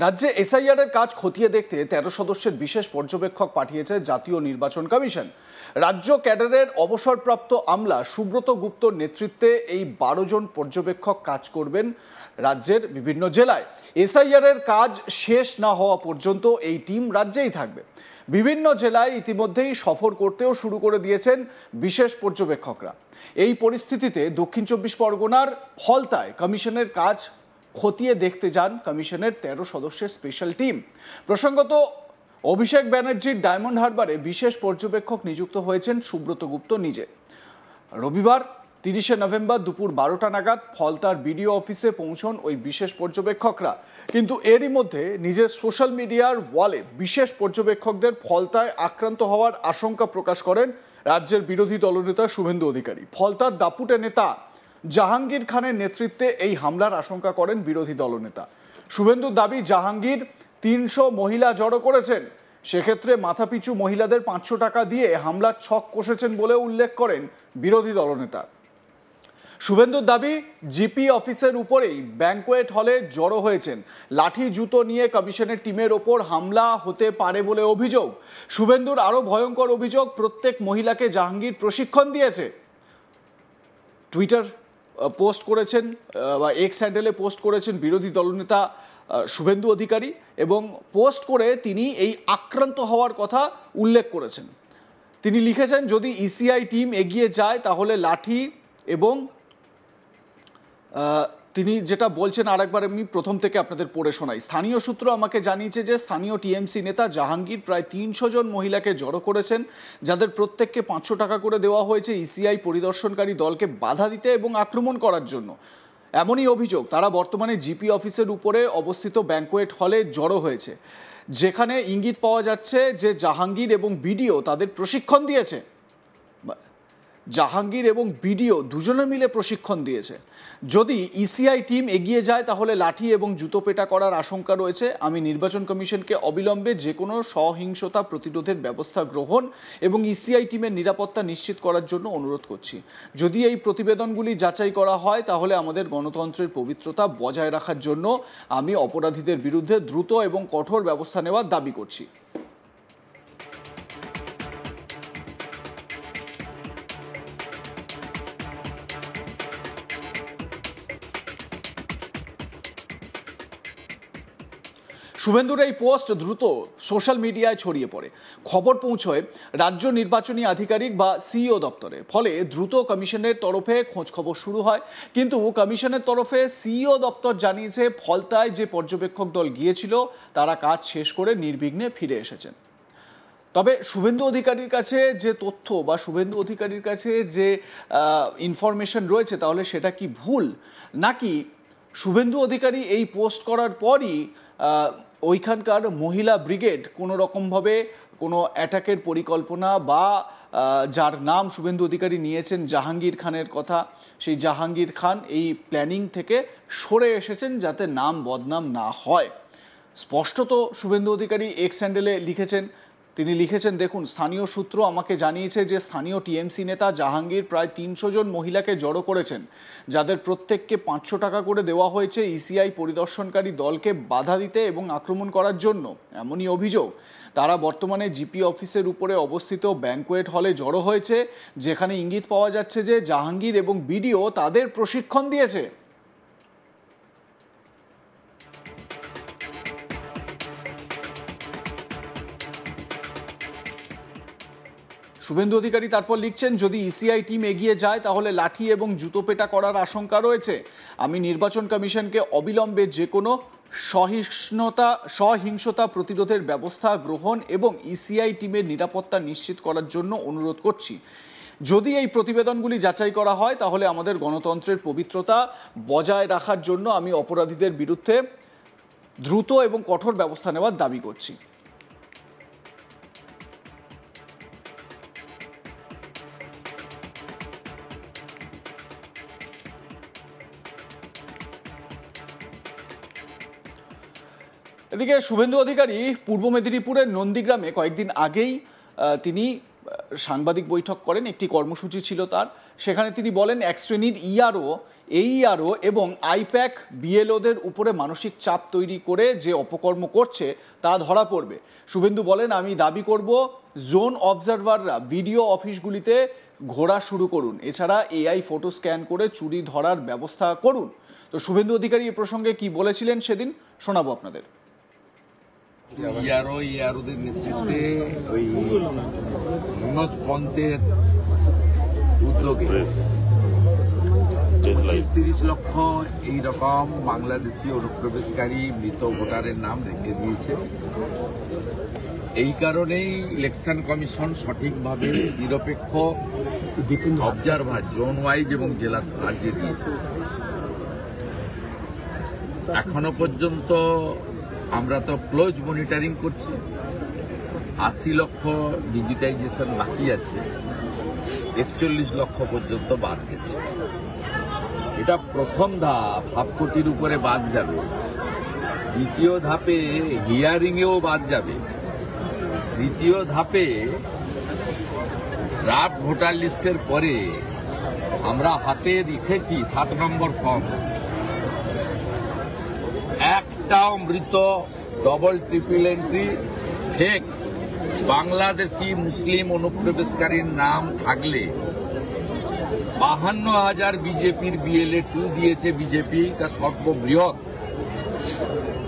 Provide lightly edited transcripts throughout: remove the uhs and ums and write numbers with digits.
রাজ্যে এসআইআর এর কাজ খতিয়ে দেখতে ১৩ সদস্যের বিশেষ পর্যবেক্ষক পাঠিয়েছে জাতীয় নির্বাচন কমিশন। রাজ্য ক্যাডারের অবসরপ্রাপ্ত আমলা সুব্রত গুপ্তর নেতৃত্বে এই ১২ জন পর্যবেক্ষক কাজ করবেন রাজ্যের বিভিন্ন জেলায়। এসআইআর এর কাজ শেষ না হওয়া পর্যন্ত এই টিম রাজ্যেই থাকবে। বিভিন্ন জেলায় ইতিমধ্যেই সফর করতেও শুরু করে দিয়েছেন বিশেষ পর্যবেক্ষকরা। এই পরিস্থিতিতে দক্ষিণ ২৪ পরগনার ফলতায় কমিশনের কাজ খতিয়ে দেখতে যান কমিশনের ১৩ সদস্যের স্পেশাল টিম। প্রসঙ্গত, অভিষেক ব্যানার্জির ডায়মন্ড হারবারে বিশেষ পর্যবেক্ষক নিযুক্ত হয়েছেন সুব্রত গুপ্ত নিজে। রবিবার ৩০শে নভেম্বর দুপুর ১২টা নাগাদ ফলতার বিডিও অফিসে পৌঁছন ওই বিশেষ পর্যবেক্ষকরা। কিন্তু এরই মধ্যে নিজের সোশ্যাল মিডিয়ার ওয়ালে বিশেষ পর্যবেক্ষকদের ফলতায় আক্রান্ত হওয়ার আশঙ্কা প্রকাশ করেন রাজ্যের বিরোধী দলনেতা শুভেন্দু অধিকারী। ফলতার দাপুটে নেতা জাহাঙ্গীর খানের নেতৃত্বে এই হামলার আশঙ্কা করেন বিরোধী দলনেতা। শুভেন্দুর দাবি, জাহাঙ্গীর ৩০০ মহিলা জড়ো করেছেন, সেক্ষেত্রে মাথাপিছু মহিলাদের ৫০০ টাকা দিয়ে হামলার ছক কষেছেন বলে উল্লেখ করেন বিরোধী দলনেতা। শুভেন্দুর দাবি, জিপি অফিসের উপরেই ব্যাংকোয়েট হলে জড়ো হয়েছেন, লাঠি জুতো নিয়ে কমিশনের টিমের ওপর হামলা হতে পারে বলে অভিযোগ। শুভেন্দুর আরও ভয়ঙ্কর অভিযোগ, প্রত্যেক মহিলাকে জাহাঙ্গীর প্রশিক্ষণ দিয়েছে। টুইটার পোস্ট করেছেন বা এক্স হ্যান্ডেলে পোস্ট করেছেন বিরোধী দলনেতা শুভেন্দু অধিকারী এবং পোস্ট করে তিনি এই আক্রান্ত হওয়ার কথা উল্লেখ করেছেন। তিনি লিখেছেন, যদি ইসিআই টিম এগিয়ে যায় তাহলে লাঠি এবং তিনি যেটা বলছেন আরেকবার আমি প্রথম থেকে আপনাদের পড়ে শোনাই। স্থানীয় সূত্র আমাকে জানিয়েছে যে স্থানীয় টিএমসি নেতা জাহাঙ্গীর প্রায় ৩০০ জন মহিলাকে জড়ো করেছেন, যাদের প্রত্যেককে ৫০০ টাকা করে দেওয়া হয়েছে ইসিআই পরিদর্শনকারী দলকে বাধা দিতে এবং আক্রমণ করার জন্য। এমনই অভিযোগ, তারা বর্তমানে জিপি অফিসের উপরে অবস্থিত ব্যাংকোয়েট হলে জড়ো হয়েছে, যেখানে ইঙ্গিত পাওয়া যাচ্ছে যে জাহাঙ্গীর এবং বিডিও তাদের প্রশিক্ষণ দিয়েছে। জাহাঙ্গীর এবং বিডিও দুজনে মিলে প্রশিক্ষণ দিয়েছে। যদি ইসিআই টিম এগিয়ে যায় তাহলে লাঠি এবং জুতো পেটা করার আশঙ্কা রয়েছে। আমি নির্বাচন কমিশনকে অবিলম্বে যে কোনো সহিংসতা প্রতিরোধের ব্যবস্থা গ্রহণ এবং ইসিআই টিমের নিরাপত্তা নিশ্চিত করার জন্য অনুরোধ করছি। যদি এই প্রতিবেদনগুলি যাচাই করা হয় তাহলে আমাদের গণতন্ত্রের পবিত্রতা বজায় রাখার জন্য আমি অপরাধীদের বিরুদ্ধে দ্রুত এবং কঠোর ব্যবস্থা নেওয়ার দাবি করছি। শুভেন্দুর এই পোস্ট দ্রুত সোশ্যাল মিডিয়ায় ছড়িয়ে পড়ে। খবর পৌঁছয় রাজ্য নির্বাচনী আধিকারিক বা সিইও দপ্তরে। ফলে দ্রুত কমিশনের তরফে খোঁজখবর শুরু হয়। কিন্তু কমিশনের তরফে সিইও দপ্তর জানিয়েছে, ফলতায় যে পর্যবেক্ষক দল গিয়েছিল তারা কাজ শেষ করে নির্বিঘ্নে ফিরে এসেছেন। তবে শুভেন্দু অধিকারীর কাছে যে তথ্য বা শুভেন্দু অধিকারীর কাছে যে ইনফরমেশন রয়েছে, তাহলে সেটা কি ভুল, নাকি শুভেন্দু অধিকারী এই পোস্ট করার পরই ওইখানকার মহিলা ব্রিগেড কোনো রকমভাবে কোনো অ্যাটাকের পরিকল্পনা বা যার নাম শুভেন্দু অধিকারী নিয়েছেন জাহাঙ্গীর খানের কথা, সেই জাহাঙ্গীর খান এই প্ল্যানিং থেকে সরে এসেছেন যাতে নাম বদনাম না হয়। স্পষ্টত শুভেন্দু অধিকারী এক্স হ্যান্ডেলে লিখেছেন, তিনি লিখেছেন, দেখুন, স্থানীয় সূত্র আমাকে জানিয়েছে যে স্থানীয় টিএমসি নেতা জাহাঙ্গীর প্রায় ৩০০ জন মহিলাকে জড়ো করেছেন, যাদের প্রত্যেককে ৫০০ টাকা করে দেওয়া হয়েছে ইসিআই পরিদর্শনকারী দলকে বাধা দিতে এবং আক্রমণ করার জন্য। এমনই অভিযোগ। তারা বর্তমানে জিপি অফিসের উপরে অবস্থিত ব্যাংকোয়েট হলে জড়ো হয়েছে, যেখানে ইঙ্গিত পাওয়া যাচ্ছে যে জাহাঙ্গীর এবং বিডিও তাদের প্রশিক্ষণ দিয়েছে। শুভেন্দু অধিকারী তারপর লিখছেন, যদি ইসিআই টিম এগিয়ে যায় তাহলে লাঠি এবং জুতো পেটা করার আশঙ্কা রয়েছে। আমি নির্বাচন কমিশনকে অবিলম্বে যে কোনো সহিংসতা প্রতিরোধের ব্যবস্থা গ্রহণ এবং ইসিআই টিমের নিরাপত্তা নিশ্চিত করার জন্য অনুরোধ করছি। যদি এই প্রতিবেদনগুলি যাচাই করা হয় তাহলে আমাদের গণতন্ত্রের পবিত্রতা বজায় রাখার জন্য আমি অপরাধীদের বিরুদ্ধে দ্রুত এবং কঠোর ব্যবস্থা নেওয়ার দাবি করছি। এদিকে শুভেন্দু অধিকারী পূর্ব মেদিনীপুরের নন্দীগ্রামে কয়েকদিন আগেই তিনি সাংবাদিক বৈঠক করেন। একটি কর্মসূচি ছিল তার, সেখানে তিনি বলেন, এক শ্রেণীর ইআরও এইআরও এবং আইপ্যাক বিএলওদের উপরে মানসিক চাপ তৈরি করে যে অপকর্ম করছে তা ধরা পড়বে। শুভেন্দু বলেন, আমি দাবি করব জোন অবজারভাররা ভিডিও অফিসগুলিতে ঘোরা শুরু করুন, এছাড়া এআই ফটো স্ক্যান করে চুরি ধরার ব্যবস্থা করুন। তো শুভেন্দু অধিকারী এ প্রসঙ্গে কি বলেছিলেন সেদিন শোনাবো আপনাদের। ইয়ারোদের নেতৃত্বে ওই মনোজ পন্থের উদ্যোগে 25-30 লক্ষ এইরকম বাংলাদেশি অনুপ্রবেশকারী মৃত ভোটারের নাম রেখে দিয়েছে। এই কারণেই ইলেকশন কমিশন সঠিকভাবে নিরপেক্ষ অবজারভার জোন ওয়াইজ এবং জেলা রাজ্যে দিয়েছে। এখনো পর্যন্ত আমরা তো ক্লোজ মনিটরিং করছি। 80 লক্ষ ডিজিটাইজেশন বাকি আছে, 41 লক্ষ পর্যন্ত বাদ গেছে। এটা প্রথম ধাপ, 1/2 কোটির উপরে বাদ যাবে। দ্বিতীয় ধাপে হিয়ারিংয়েও বাদ যাবে। তৃতীয় ধাপে ড্রাফট ভোটার লিস্টের পরে আমরা হাতে রেখেছি 7 নম্বর ফর্ম। একটাও মৃত ডবল ট্রিপল এন্ট্রি ফেক বাংলাদেশি মুসলিম অনুপ্রবেশকারীর নাম থাকলে 52,000 বিজেপির বিএলএ 2 দিয়েছে বিজেপি, তা সর্ববৃহৎ,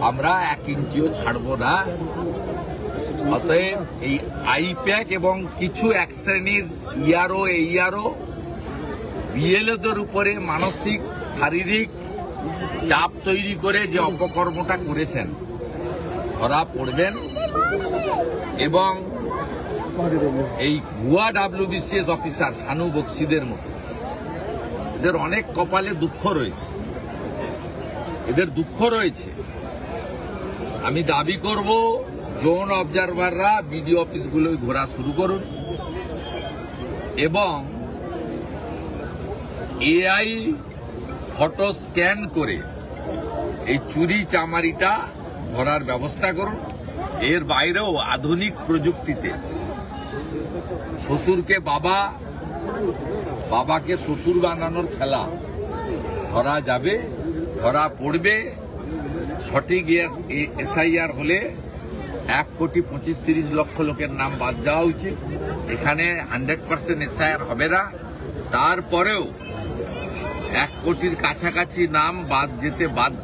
আমরা 1 ইঞ্চিও ছাড়ব না। অতএব এই আইপ্যাক এবং কিছু এক শ্রেণীর ইয়ারও এইআরও বিএলএদের উপরে মানসিক শারীরিক চাপ তৈরি করে যে অপকর্মটা করেছেন ধরা পড়বেন। এবং এই ভুয়া WBCS অফিসার শানু বক্সিদের মতো এদের অনেক কপালে দুঃখ রয়েছে, এদের দুঃখ রয়েছে। আমি দাবি করব জোন অবজারভাররা বিডিও অফিসগুলোয় ঘোরা শুরু করুন এবং এআই ফটো স্ক্যান করে এই চুরি চামারিটা ধরার ব্যবস্থা করুন। এর বাইরেও আধুনিক প্রযুক্তিতে শ্বশুরকে বাবা, বাবাকে শ্বশুর বানানোর খেলা ধরা যাবে, ধরা পড়বে। সঠিক এসআইআর হলে 1,25,30 লক্ষ লোকের নাম বাদ দেওয়া উচিত। এখানে 100% এসআইআর হবে না, তারপরেও 1 কোটির কাছাকাছি নাম বাদ যেতে বাধ্য।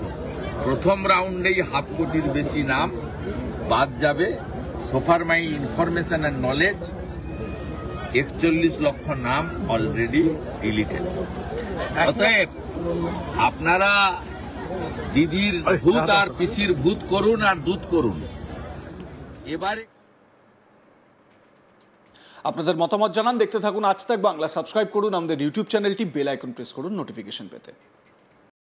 প্রথম রাউন্ডেই 1/2 কোটির বেশি নাম বাদ যাবে। সোফার মাই ইনফরমেশন অ্যান্ড নলেজ 41 লক্ষ নাম অলরেডি ডিলিটেড। অতএব আপনারা দিদির ভূত আর পিসির ভূত করুন আর দুধ করুন। এবারে আপনাদের মতামত জানান, দেখতে থাকুন আজ তাক বাংলা। সাবস্ক্রাইব করুন আমাদের ইউটিউব চ্যানেলটি, বেল আইকন প্রেস করুন নোটিফিকেশন পেতে।